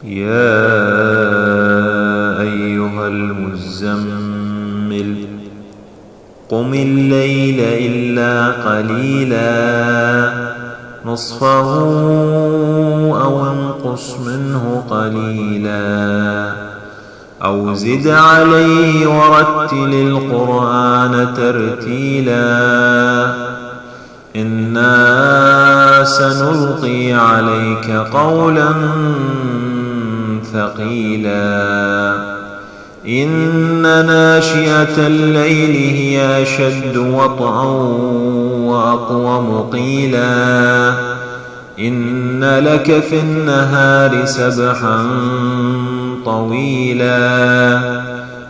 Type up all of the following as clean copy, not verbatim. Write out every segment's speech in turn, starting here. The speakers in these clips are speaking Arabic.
يا أيها المزمل قم الليل إلا قليلا نصفه أو انقص منه قليلا أو زد عليه ورتل القرآن ترتيلا إنا سنلقي عليك قولا ثقيلا إن ناشئة الليل هي أشد وطئا وأقوم قيلا إن لك في النهار سبحا طويلا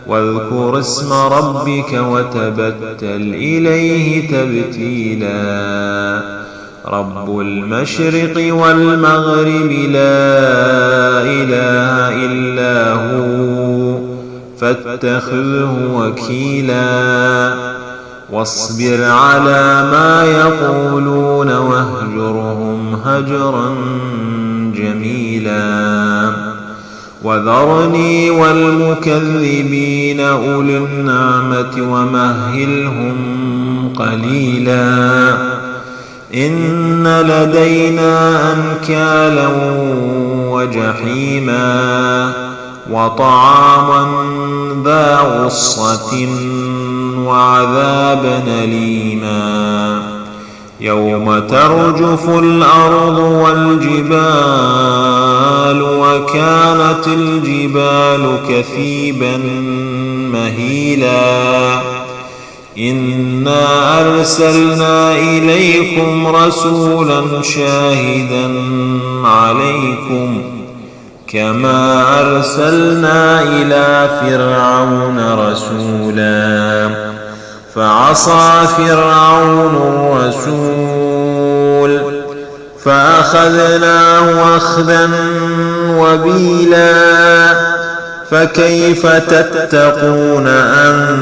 واذكر اسم ربك وتبتل إليه تبتيلا رب المشرق والمغرب لا إله إلا هو فاتخذه وكيلا واصبر على ما يقولون واهجرهم هجرا جميلا وذرني والمكذبين أولي النعمة ومهلهم قليلا إن لدينا أنكالا وجحيما وطعاما ذا غصة وعذابا أليما يوم ترجف الأرض والجبال وكانت الجبال كثيبا مهيلا إنا أرسلنا إليكم رسولا شاهدا عليكم كما أرسلنا إلى فرعون رسولا فعصى فرعون الرسول فأخذناه أخذا وبيلا فكيف تتقون أن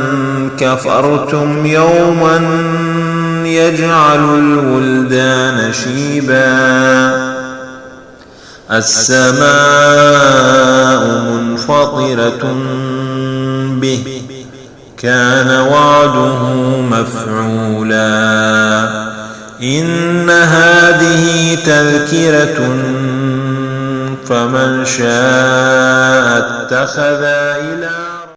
كفرتم يوما يجعل الولدان شيبا السماء منفطرة به كان وعده مفعولا إن هذه تذكرة فمن شاء اتخذ إلى